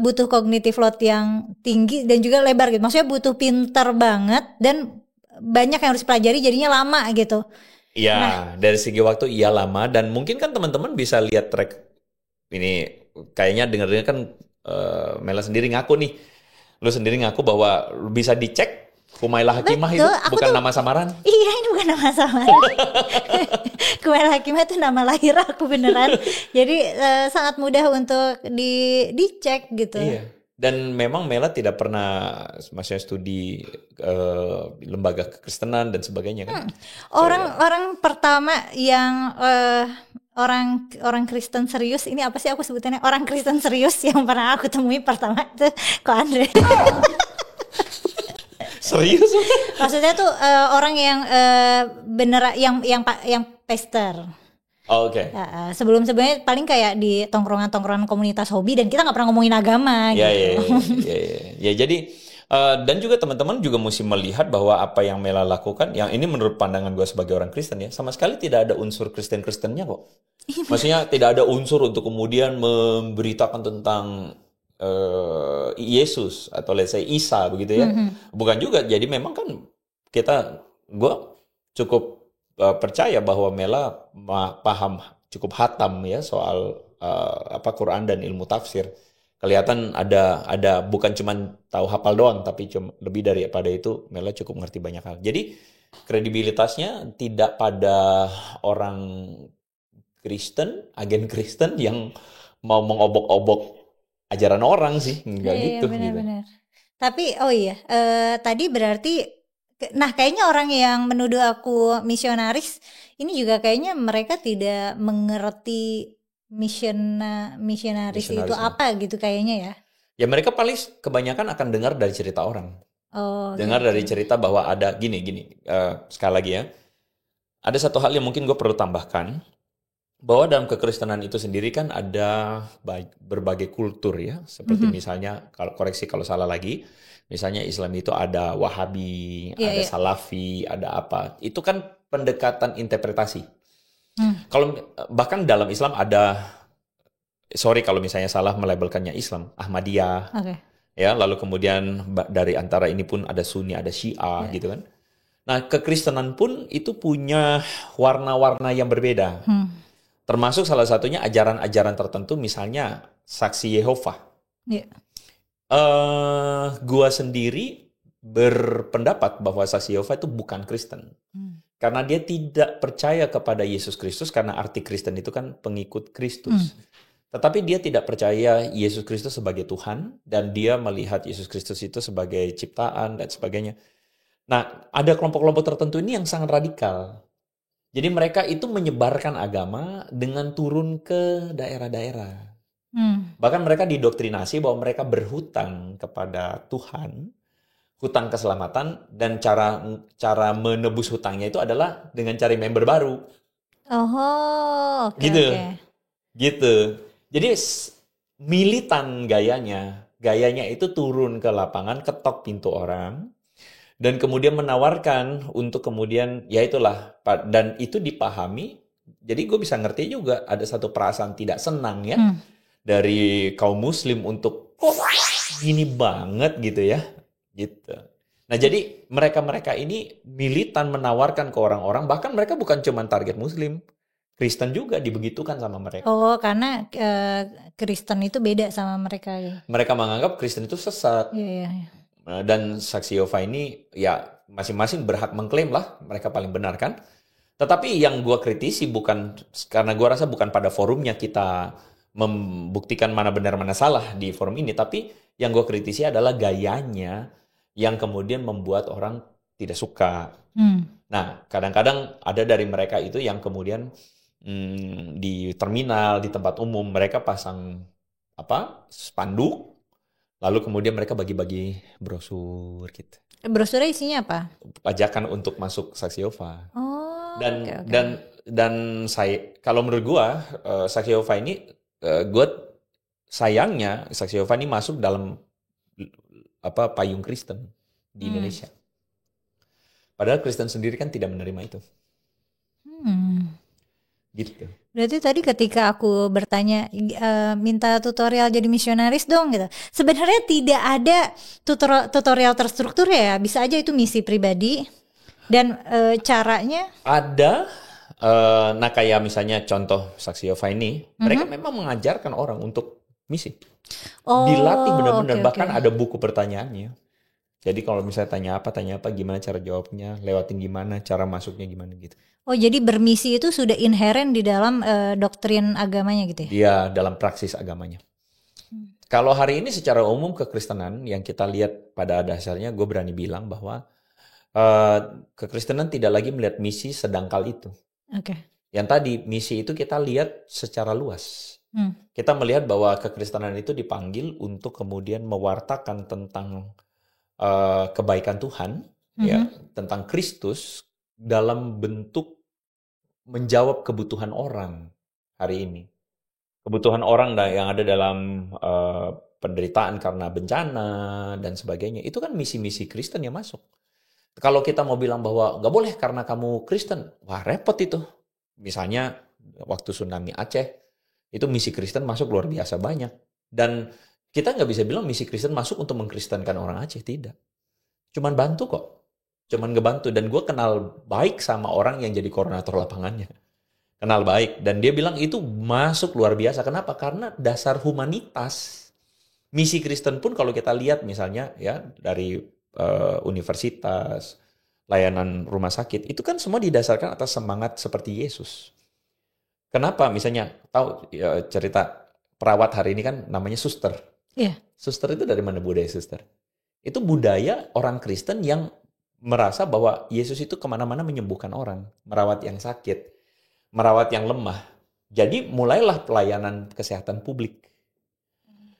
butuh cognitive load yang tinggi dan juga lebar gitu. Maksudnya butuh pintar banget dan banyak yang harus pelajari jadinya lama gitu. Iya, dari segi waktu iya lama dan mungkin kan teman-teman bisa lihat track ini kayaknya dengar-dengar kan Mela sendiri ngaku nih. Lu sendiri ngaku bahwa bisa dicek Kumaila Hakimah. Betul, itu bukan nama samaran. Iya, ini bukan nama samaran. Kumaila Hakimah itu nama lahir aku beneran. Jadi sangat mudah untuk dicek gitu. Iya. Dan memang Mela tidak pernah maksudnya studi lembaga kekristenan dan sebagainya kan. Orang pertama yang orang Kristen serius, ini apa sih aku sebutannya? Orang Kristen serius yang pernah aku temui pertama itu Ko Andre. Serius? Maksudnya tuh orang yang bener yang pastor. Oh, oke. Sebelumnya paling kayak di tongkrongan komunitas hobi dan kita nggak pernah ngomongin agama gitu. Ya, jadi dan juga teman-teman juga mesti melihat bahwa apa yang Mela lakukan, yang ini menurut pandangan gue sebagai orang Kristen ya, sama sekali tidak ada unsur Kristen-Kristennya kok. Maksudnya tidak ada unsur untuk kemudian memberitakan tentang Yesus atau let's say Isa begitu ya. Bukan juga. Jadi memang kan gue cukup percaya bahwa Mela paham cukup hatam ya soal Quran dan ilmu tafsir. Kelihatan ada bukan cuma tahu hafal doang tapi lebih daripada itu Mela cukup ngerti banyak hal. Jadi kredibilitasnya tidak pada orang Kristen, agen Kristen yang mau mengobok-obok ajaran orang sih, enggak gitu. Benar-benar. Tapi tadi berarti kayaknya orang yang menuduh aku misionaris ini juga kayaknya mereka tidak mengerti misionaris itu apa gitu kayaknya ya. Ya mereka paling kebanyakan akan dengar dari cerita orang. Dengar dari cerita bahwa ada gini. Sekali lagi ya. Ada satu hal yang mungkin gue perlu tambahkan. Bahwa dalam kekristenan itu sendiri kan ada berbagai kultur ya. Seperti misalnya, kalau salah lagi. Misalnya Islam itu ada Wahabi, Iya, ada iya. Salafi, ada apa. Itu kan pendekatan interpretasi. Hmm. Kalau bahkan dalam Islam ada, sorry kalau misalnya salah melabelkannya Islam, Ahmadiyah, Oke. ya, lalu kemudian dari antara ini pun ada Sunni, ada Syiah, Ya. gitu kan. Nah, kekristenan pun itu punya warna-warna yang berbeda. Termasuk salah satunya ajaran-ajaran tertentu, misalnya saksi Yehova. Iya. Gua sendiri berpendapat bahwa saksi Yehova itu bukan Kristen. Karena dia tidak percaya kepada Yesus Kristus, karena arti Kristen itu kan pengikut Kristus. Tetapi dia tidak percaya Yesus Kristus sebagai Tuhan, dan dia melihat Yesus Kristus itu sebagai ciptaan dan sebagainya. Nah, ada kelompok-kelompok tertentu ini yang sangat radikal. Jadi mereka itu menyebarkan agama dengan turun ke daerah-daerah. Bahkan mereka didoktrinasi bahwa mereka berhutang kepada Tuhan, hutang keselamatan, dan cara menebus hutangnya itu adalah dengan cari member baru. Oh, oke, Gitu. oke. Gitu. Jadi militan gayanya itu turun ke lapangan, ketok pintu orang, dan kemudian menawarkan untuk kemudian, ya itulah, dan itu dipahami. Jadi gue bisa ngerti juga ada satu perasaan tidak senang ya dari kaum muslim untuk kok gini banget gitu ya, gitu. Nah, jadi mereka ini militan menawarkan ke orang-orang, bahkan mereka bukan cuma target muslim, Kristen juga dibegitukan sama mereka. Oh, karena Kristen itu beda sama mereka. Mereka menganggap Kristen itu sesat. Iya, iya. Dan saksi Yehova ini ya masing-masing berhak mengklaim lah mereka paling benar kan. Tetapi yang gue kritisi bukan, karena gue rasa bukan pada forumnya kita membuktikan mana benar mana salah di forum ini, tapi yang gue kritisi adalah gayanya yang kemudian membuat orang tidak suka. Nah, kadang-kadang ada dari mereka itu yang kemudian di terminal, di tempat umum mereka pasang spanduk. Lalu kemudian mereka bagi-bagi brosur gitu. Brosurnya isinya apa? Pajakan untuk masuk saksi Yehova. Oh, Dan oke. dan saya, kalau menurut gua saksi Yehova ini, sayangnya saksi Yehova ini masuk dalam payung Kristen di Indonesia. Padahal Kristen sendiri kan tidak menerima itu. Gitu. Berarti tadi ketika aku bertanya minta tutorial jadi misionaris dong gitu. Sebenarnya tidak ada tutorial terstruktur ya. Bisa aja itu misi pribadi dan caranya Ada nah kayak misalnya contoh saksi Yehova ini, mereka memang mengajarkan orang untuk misi. Dilatih benar-benar, oke, bahkan oke. ada buku pertanyaannya. Jadi kalau misalnya tanya apa, gimana cara jawabnya, lewatin gimana, cara masuknya gimana gitu. Oh, jadi bermisi itu sudah inheren di dalam doktrin agamanya gitu ya? Dia dalam praksis agamanya. Kalau hari ini secara umum kekristenan yang kita lihat pada dasarnya, gue berani bilang bahwa kekristenan tidak lagi melihat misi sedangkal itu. Oke. Yang tadi misi itu kita lihat secara luas. Kita melihat bahwa kekristenan itu dipanggil untuk kemudian mewartakan tentang kebaikan Tuhan, ya, tentang Kristus dalam bentuk menjawab kebutuhan orang hari ini. Kebutuhan orang yang ada dalam penderitaan karena bencana dan sebagainya. Itu kan misi-misi Kristen yang masuk. Kalau kita mau bilang bahwa nggak boleh karena kamu Kristen, wah repot itu. Misalnya waktu tsunami Aceh, itu misi Kristen masuk luar biasa banyak. Dan kita nggak bisa bilang misi Kristen masuk untuk mengkristenkan orang Aceh, tidak. Cuman bantu kok. Cuman ngebantu. Dan gue kenal baik sama orang yang jadi koordinator lapangannya. Kenal baik. Dan dia bilang itu masuk luar biasa. Kenapa? Karena dasar humanitas. Misi Kristen pun kalau kita lihat misalnya ya dari universitas, layanan rumah sakit, itu kan semua didasarkan atas semangat seperti Yesus. Kenapa? Misalnya tahu cerita perawat hari ini kan namanya suster. Iya. Suster itu dari mana budaya suster? Itu budaya orang Kristen yang merasa bahwa Yesus itu kemana-mana menyembuhkan orang, merawat yang sakit, merawat yang lemah. Jadi mulailah pelayanan kesehatan publik.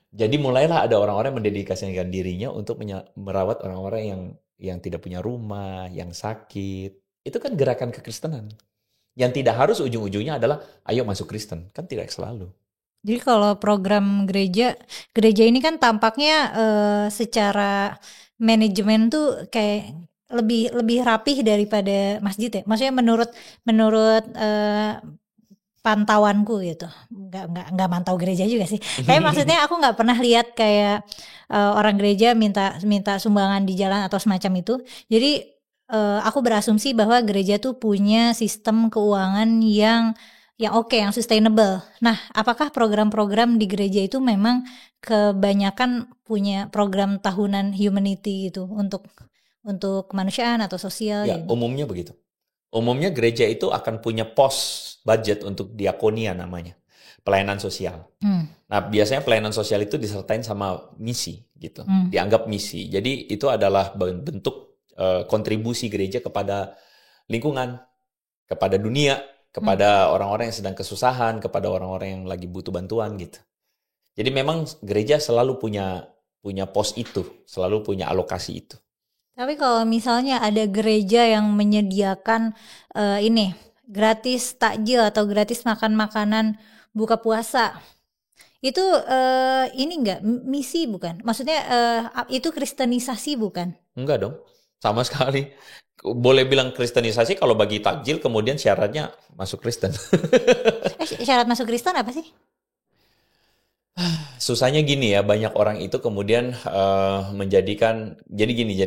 Jadi mulailah ada orang-orang yang mendedikasikan dirinya untuk merawat orang-orang yang tidak punya rumah, yang sakit. Itu kan gerakan kekristenan. Yang tidak harus ujung-ujungnya adalah ayo masuk Kristen. Kan tidak selalu. Jadi kalau program gereja ini kan tampaknya secara manajemen tuh kayak lebih rapih daripada masjid ya. Maksudnya menurut pantauanku gitu. Nggak mantau gereja juga sih. Kayak maksudnya aku nggak pernah lihat kayak orang gereja minta sumbangan di jalan atau semacam itu. Jadi aku berasumsi bahwa gereja tuh punya sistem keuangan yang oke, yang sustainable. Nah, apakah program-program di gereja itu memang kebanyakan punya program tahunan humanity gitu untuk kemanusiaan atau sosial Ya, gitu? umumnya begitu. Umumnya gereja itu akan punya pos budget untuk diakonia namanya, pelayanan sosial. Nah, biasanya pelayanan sosial itu disertain sama misi gitu, dianggap misi. Jadi itu adalah bentuk kontribusi gereja kepada lingkungan, kepada dunia, kepada orang-orang yang sedang kesusahan, kepada orang-orang yang lagi butuh bantuan gitu. Jadi memang gereja selalu punya pos itu, selalu punya alokasi itu. Tapi kalau misalnya ada gereja yang menyediakan ini gratis takjil atau gratis makan makanan buka puasa, itu ini enggak misi bukan? Maksudnya itu kristenisasi bukan? Enggak dong, sama sekali. Boleh bilang kristenisasi kalau bagi takjil kemudian syaratnya masuk Kristen. Syarat masuk Kristen apa sih? Susahnya gini ya, banyak orang itu kemudian menjadikan jadi gini.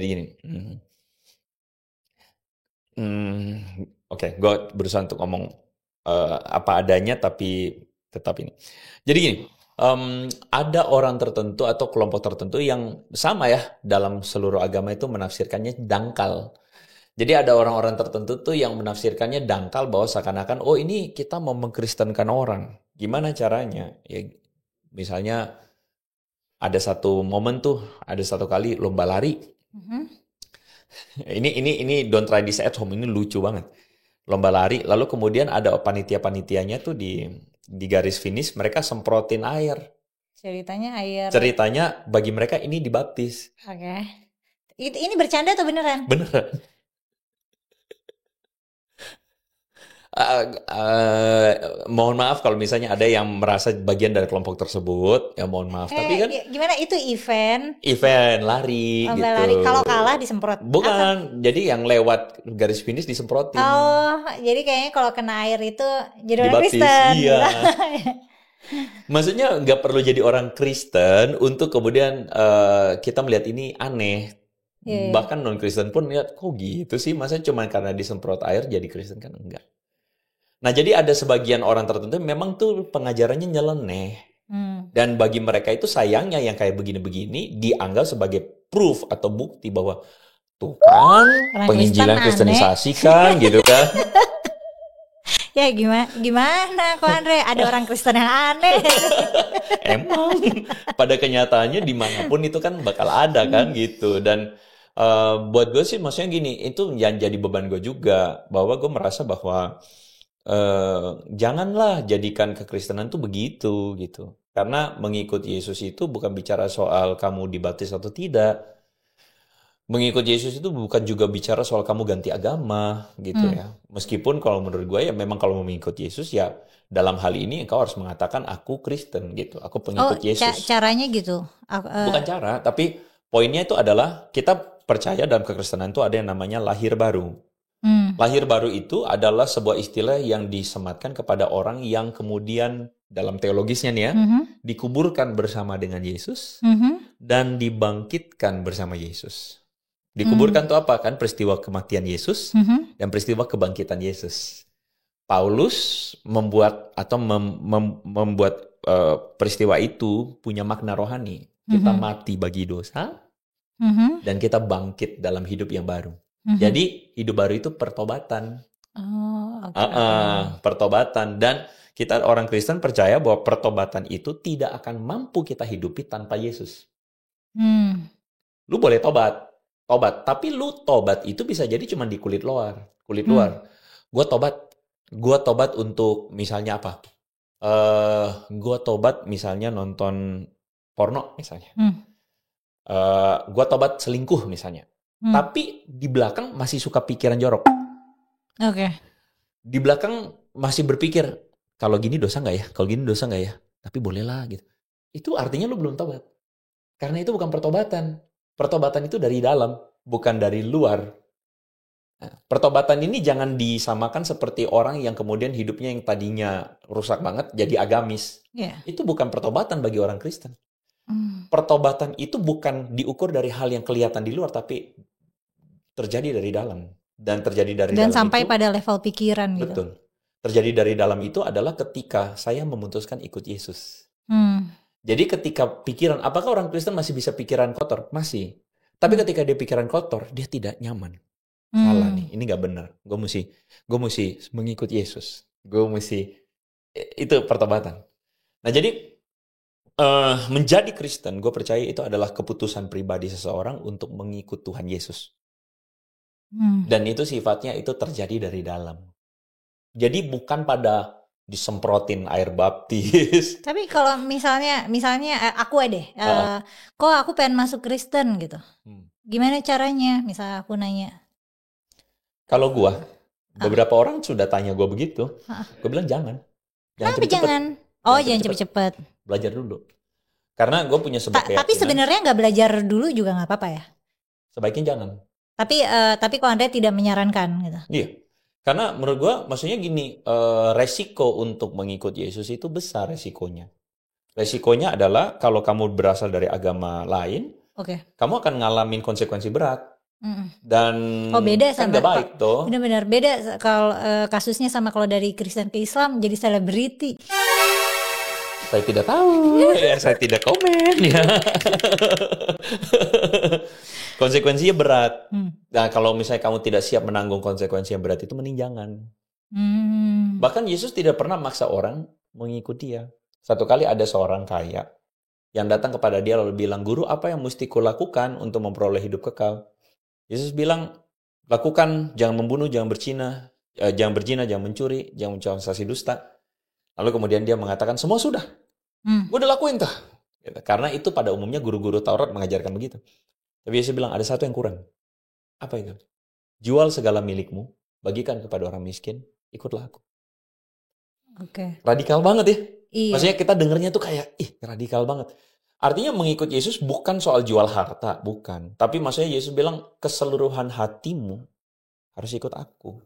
Oke, gue berusaha untuk ngomong apa adanya tapi tetap ini. Jadi gini, ada orang tertentu atau kelompok tertentu yang sama ya dalam seluruh agama itu menafsirkannya dangkal. Jadi ada orang-orang tertentu tuh yang menafsirkannya dangkal bahwa seakan-akan oh ini kita mau mengkristenkan orang. Gimana caranya? Ya misalnya ada satu momen tuh, ada satu kali lomba lari. Ini don't try this at home, ini lucu banget. Lomba lari, lalu kemudian ada panitia-panitianya tuh di garis finish, mereka semprotin air. Ceritanya bagi mereka ini dibaptis. Oke. Ini bercanda atau beneran? Beneran. Mohon maaf kalau misalnya ada yang merasa bagian dari kelompok tersebut, ya mohon maaf. Tapi kan gimana itu event lari lomba gitu. lari, kalau kalah disemprot? Bukan, jadi yang lewat garis finish disemprotin. Oh, jadi kayaknya kalau kena air itu jadi orang Dibaptis, Kristen. iya. Maksudnya nggak perlu jadi orang Kristen untuk kemudian kita melihat ini aneh. Iya. Bahkan non-Kristen pun lihat, kok gitu sih? Masa cuma karena disemprot air jadi Kristen kan? Enggak. Nah, jadi ada sebagian orang tertentu memang tuh pengajarannya nyeleneh. Dan bagi mereka itu sayangnya yang kayak begini-begini dianggap sebagai proof atau bukti bahwa tuh kan Orang penginjilan Kristen kristenisasi kan gitu kan. Ya gimana kok Andre, ada orang Kristen yang aneh. Emang pada kenyataannya dimanapun itu kan bakal ada kan gitu. Dan buat gue sih maksudnya gini, itu yang jadi beban gue juga, bahwa gue merasa bahwa janganlah jadikan kekristenan tuh begitu gitu. Karena mengikut Yesus itu bukan bicara soal kamu dibaptis atau tidak. Mengikut Yesus itu bukan juga bicara soal kamu ganti agama gitu ya. Meskipun kalau menurut gue ya memang kalau mau mengikut Yesus ya dalam hal ini engkau harus mengatakan aku Kristen gitu. Aku pengikut Yesus. Caranya gitu? Bukan cara, tapi poinnya itu adalah kita percaya dalam kekristenan itu ada yang namanya lahir baru. Lahir baru itu adalah sebuah istilah yang disematkan kepada orang yang kemudian dalam teologisnya nih ya, dikuburkan bersama dengan Yesus dan dibangkitkan bersama Yesus. Dikuburkan itu apa? Kan peristiwa kematian Yesus dan peristiwa kebangkitan Yesus. Paulus membuat atau membuat peristiwa itu punya makna rohani. Kita mati bagi dosa dan kita bangkit dalam hidup yang baru. Jadi hidup baru itu pertobatan. Pertobatan. Dan kita orang Kristen percaya bahwa pertobatan itu tidak akan mampu kita hidupi tanpa Yesus. Lu boleh tobat, tapi lu tobat itu bisa jadi cuma di kulit luar. Gue tobat untuk misalnya apa? Gue tobat misalnya nonton porno misalnya. Gue tobat selingkuh misalnya. Tapi di belakang masih suka pikiran jorok. Oke. Di belakang masih berpikir, kalau gini dosa nggak ya? Kalau gini dosa nggak ya? tapi bolehlah gitu. Itu artinya lu belum tobat. Karena itu bukan pertobatan. Pertobatan itu dari dalam, bukan dari luar. Nah, pertobatan ini jangan disamakan seperti orang yang kemudian hidupnya yang tadinya rusak banget jadi agamis. Yeah. Itu bukan pertobatan bagi orang Kristen. Hmm. Pertobatan itu bukan diukur dari hal yang kelihatan di luar, tapi terjadi dari dalam. Dan terjadi dari Dan dalam sampai itu, pada level pikiran gitu. betul. Terjadi dari dalam itu adalah ketika saya memutuskan ikut Yesus. Jadi ketika pikiran, apakah orang Kristen masih bisa pikiran kotor? Masih. Tapi ketika dia pikiran kotor, dia tidak nyaman. Salah nih, ini gak benar. Gue mesti mengikut Yesus. Itu pertobatan. Nah jadi menjadi Kristen, gue percaya itu adalah keputusan pribadi seseorang untuk mengikut Tuhan Yesus. Dan itu sifatnya itu terjadi dari dalam. Jadi bukan pada disemprotin air baptis. Tapi kalau misalnya aku deh, kok aku pengen masuk Kristen gitu. Gimana caranya? Misalnya aku nanya. Kalau gue, beberapa orang sudah tanya gue begitu. Gue bilang jangan. Kenapa jangan? Oh, jangan cepet-cepet. Belajar dulu. Karena gue punya sebuah keyakinan. Tapi sebenarnya nggak belajar dulu juga nggak apa-apa ya? Sebaiknya jangan. Tapi kok Anda tidak menyarankan gitu? Iya. Karena menurut gue, maksudnya gini, resiko untuk mengikut Yesus itu besar resikonya. Resikonya adalah kalau kamu berasal dari agama lain, kamu akan ngalamin konsekuensi berat. Dan beda kan sama gak baik tuh. Benar-benar beda kalau kasusnya sama kalau dari Kristen ke Islam jadi selebriti. Saya tidak tahu, ya saya tidak komen ya. Konsekuensinya berat. Nah kalau misalnya kamu tidak siap menanggung konsekuensi yang berat itu mending jangan. Bahkan Yesus tidak pernah maksa orang mengikuti dia. Satu kali ada seorang kaya yang datang kepada dia lalu bilang, "Guru, apa yang mesti kulakukan untuk memperoleh hidup kekal?" Yesus bilang, "Lakukan, jangan membunuh, jangan berzina, jangan mencuri, jangan mentransaksi dusta." Lalu kemudian dia mengatakan, "Semua sudah. Gue udah lakuin tuh." Karena itu pada umumnya guru-guru Taurat mengajarkan begitu. Tapi Yesus bilang ada satu yang kurang. Apa itu? Jual segala milikmu, bagikan kepada orang miskin, ikutlah aku. Radikal banget ya. Iya. Maksudnya kita dengernya tuh kayak, radikal banget. Artinya mengikut Yesus bukan soal jual harta, bukan. Tapi maksudnya Yesus bilang keseluruhan hatimu harus ikut aku.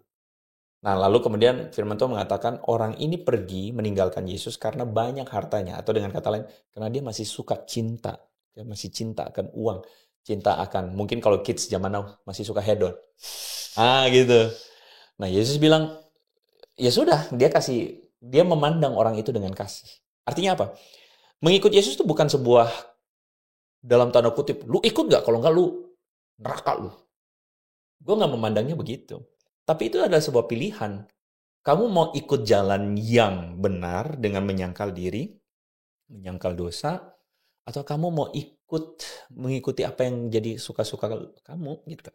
Nah lalu kemudian firman Tuhan mengatakan orang ini pergi meninggalkan Yesus karena banyak hartanya. Atau dengan kata lain, karena dia masih suka cinta. Dia masih cinta akan uang. Cinta akan, mungkin kalau kids zaman now masih suka hedon. Gitu. Nah Yesus bilang, ya sudah, dia memandang orang itu dengan kasih. Artinya apa? Mengikut Yesus itu bukan sebuah, dalam tanda kutip, lu ikut gak? Kalau gak lu neraka lu. Gue gak memandangnya begitu. Tapi itu adalah sebuah pilihan. Kamu mau ikut jalan yang benar dengan menyangkal diri, menyangkal dosa, atau kamu mau mengikuti apa yang jadi suka-suka kamu gitu.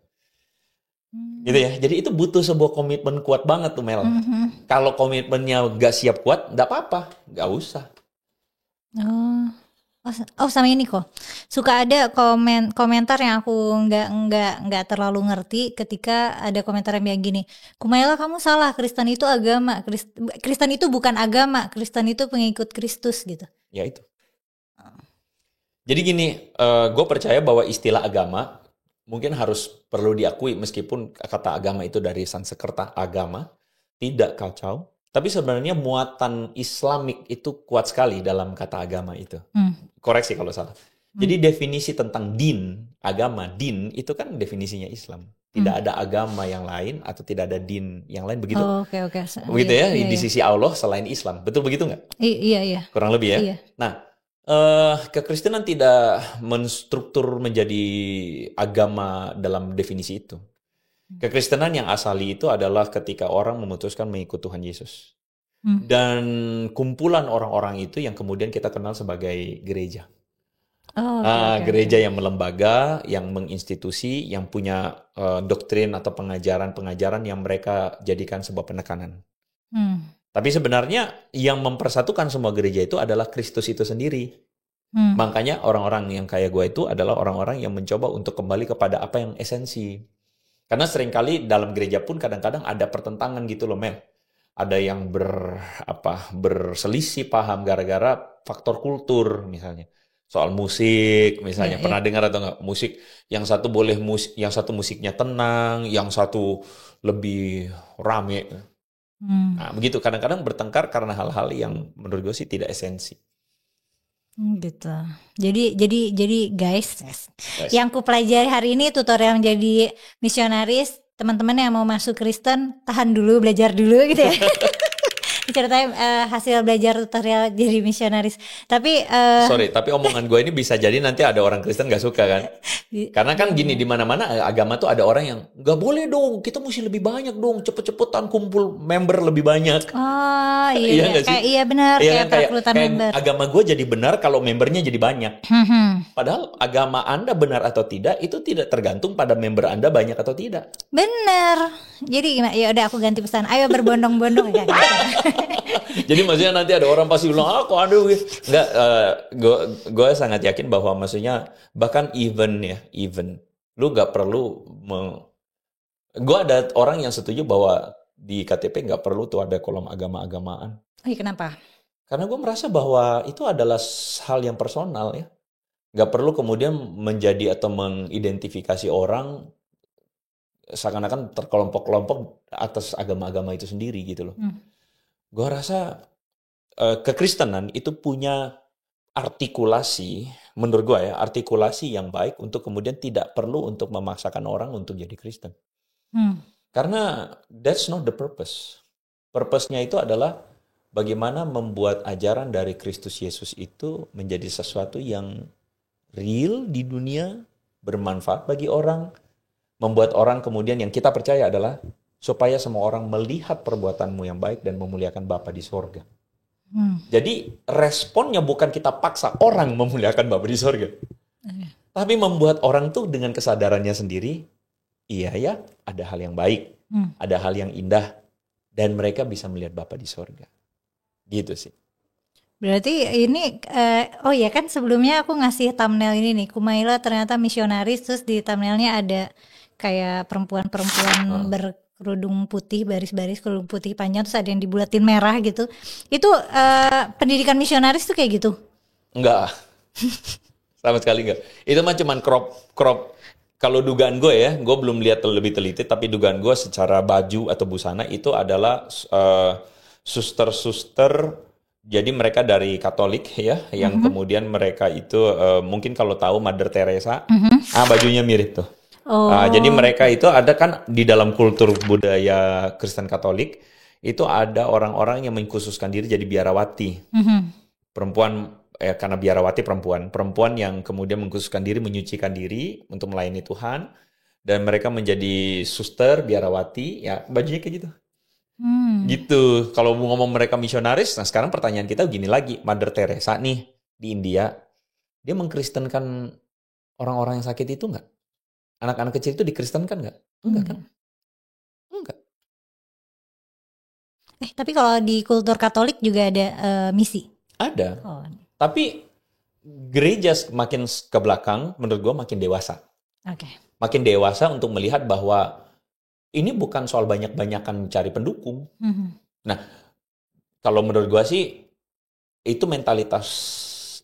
Gitu ya. Jadi itu butuh sebuah komitmen kuat banget tuh Mel. Kalau komitmennya gak siap kuat, gak apa-apa. Gak usah. Sama ini kok. Suka ada komentar yang aku nggak terlalu ngerti ketika ada komentar yang bilang gini, "Kumaila kamu salah, Kristen itu agama. Kristen itu bukan agama, Kristen itu pengikut Kristus," gitu. Ya itu. Jadi gini, gue percaya bahwa istilah agama mungkin perlu diakui meskipun kata agama itu dari Sanskerta agama, tidak kacau. Tapi sebenarnya muatan Islamik itu kuat sekali dalam kata agama itu. Koreksi kalau salah. Jadi definisi tentang agama, din itu kan definisinya Islam. Tidak ada agama yang lain atau tidak ada din yang lain begitu. Oke. Begitu ya, di sisi Allah selain Islam. Betul begitu nggak? Iya. Kurang lebih ya. Iya. Nah, kekristenan tidak menstruktur menjadi agama dalam definisi itu. Kekristenan yang asali itu adalah ketika orang memutuskan mengikut Tuhan Yesus. Dan kumpulan orang-orang itu yang kemudian kita kenal sebagai gereja. Gereja yang melembaga, yang menginstitusi, yang punya doktrin atau pengajaran-pengajaran yang mereka jadikan sebuah penekanan. Tapi sebenarnya yang mempersatukan semua gereja itu adalah Kristus itu sendiri. Makanya orang-orang yang kayak gue itu adalah orang-orang yang mencoba untuk kembali kepada apa yang esensi. Karena seringkali dalam gereja pun kadang-kadang ada pertentangan gitu loh Mel. Ada yang berselisih paham gara-gara faktor kultur misalnya. Soal musik misalnya, pernah dengar atau enggak? Musik yang satu yang satu musiknya tenang, yang satu lebih rame. Nah, begitu kadang-kadang bertengkar karena hal-hal yang menurut gue sih tidak esensi. Gitu. Jadi guys, yang ku pelajari hari ini tutorial menjadi misionaris. Teman-teman yang mau masuk Kristen, tahan dulu, belajar dulu gitu ya. Ceritain hasil belajar tutorial jadi misionaris. Tapi sorry, tapi omongan gue ini bisa jadi nanti ada orang Kristen gak suka kan? Karena kan gini, di mana-mana agama tuh ada orang yang gak boleh dong, kita mesti lebih banyak dong, cepet-cepetan kumpul member lebih banyak. Oh iya, iya, iya benar, kayak perekrutan member. Agama gue jadi benar kalau membernya jadi banyak. Padahal agama Anda benar atau tidak itu tidak tergantung pada member Anda banyak atau tidak. Benar. Jadi gimana? Ya udah aku ganti pesan. Ayo berbondong-bondong ya. Jadi maksudnya nanti ada orang pasti bilang, kok aduh, enggak, gue sangat yakin bahwa maksudnya bahkan even lu nggak perlu gue ada orang yang setuju bahwa di KTP nggak perlu tuh ada kolom agama-agamaan. Oh iya, kenapa? Karena gue merasa bahwa itu adalah hal yang personal ya, nggak perlu kemudian menjadi atau mengidentifikasi orang seakan-akan terkelompok-kelompok atas agama-agama itu sendiri gitu loh. Gue rasa kekristenan itu punya artikulasi, menurut gue ya, artikulasi yang baik untuk kemudian tidak perlu untuk memaksakan orang untuk jadi Kristen. Karena that's not the purpose. Purpose-nya itu adalah bagaimana membuat ajaran dari Kristus Yesus itu menjadi sesuatu yang real di dunia, bermanfaat bagi orang, membuat orang kemudian yang kita percaya adalah supaya semua orang melihat perbuatanmu yang baik dan memuliakan Bapa di sorga. Jadi responnya bukan kita paksa orang memuliakan Bapa di sorga. Tapi membuat orang tuh dengan kesadarannya sendiri, iya ya, ada hal yang baik, ada hal yang indah, dan mereka bisa melihat Bapa di sorga. Gitu sih. Berarti ini, oh ya kan sebelumnya aku ngasih thumbnail ini nih, Kumaila ternyata misionaris, terus di thumbnailnya ada kayak perempuan-perempuan berkerudung putih, baris-baris kerudung putih panjang, terus ada yang dibulatin merah gitu. Itu pendidikan misionaris tuh kayak gitu? Enggak, sama sekali enggak. Itu mah cuman crop. Kalau dugaan gue ya, gue belum lihat lebih teliti, tapi dugaan gue secara baju atau busana itu adalah suster-suster. Jadi mereka dari Katolik ya, yang kemudian mereka itu mungkin kalau tahu Mother Teresa, bajunya mirip tuh. Jadi mereka itu ada kan di dalam kultur budaya Kristen Katolik itu ada orang-orang yang mengkhususkan diri jadi biarawati, perempuan karena biarawati perempuan yang kemudian mengkhususkan diri menyucikan diri untuk melayani Tuhan, dan mereka menjadi suster biarawati ya bajunya kayak gitu. Gitu. Kalau mau ngomong mereka misionaris, nah sekarang pertanyaan kita gini lagi, Mother Teresa nih di India, dia mengkristenkan orang-orang yang sakit itu nggak? Anak-anak kecil itu dikristenkan nggak? Enggak kan? Enggak. Tapi kalau di kultur Katolik juga ada misi? Ada. Tapi gereja makin ke belakang, menurut gue makin dewasa. Makin dewasa untuk melihat bahwa ini bukan soal banyak-banyakan cari pendukung. Nah, kalau menurut gue sih itu mentalitas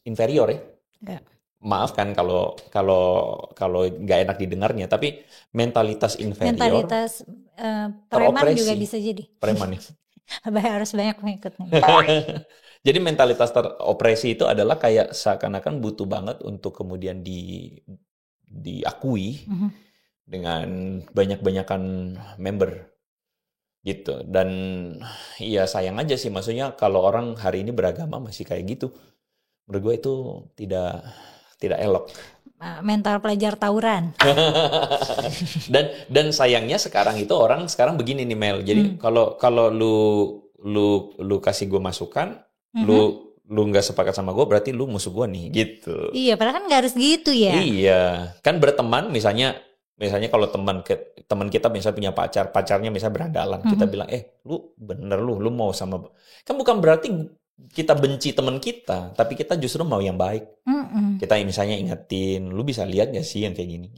inferior ya. Maaf kan kalau nggak enak didengarnya, tapi mentalitas inferior. Mentalitas preman juga bisa jadi. Preman ya. Harus banyak pengikutnya. Jadi mentalitas teropresi itu adalah kayak seakan-akan butuh banget untuk kemudian diakui dengan banyak-banyakan member gitu. Dan iya sayang aja sih, maksudnya kalau orang hari ini beragama masih kayak gitu, menurut gue itu tidak elok. Mental pelajar tawuran. dan sayangnya sekarang itu orang sekarang begini nih Mel. Jadi kalau lu kasih gue masukan, lu nggak sepakat sama gue, berarti lu musuh gue nih gitu. Iya, padahal kan nggak harus gitu ya. Iya, kan berteman misalnya kalau teman kita misalnya punya pacarnya misalnya berandalan, kita bilang lu bener lu mau sama, kan bukan berarti kita benci teman kita, tapi kita justru mau yang baik. Kita misalnya ingetin, lu bisa lihat gak sih yang kayak gini?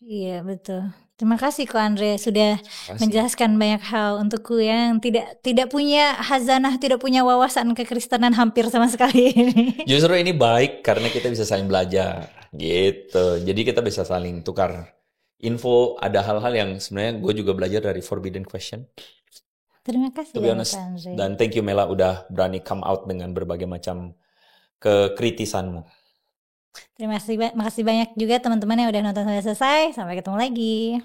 Iya betul. Terima kasih Ko Andre sudah Makasih. menjelaskan banyak hal untukku yang tidak punya hazanah, tidak punya wawasan kekristenan hampir sama sekali ini. Justru ini baik karena kita bisa saling belajar gitu. Jadi kita bisa saling tukar info. Ada hal-hal yang sebenarnya gue juga belajar dari Forbidden Question, Terima kasih to be banyak honest. Ko Andre. Dan thank you Mela udah berani come out dengan berbagai macam kekritisanmu. Terima kasih, makasih banyak juga teman-teman yang udah nonton sampai selesai. Sampai ketemu lagi.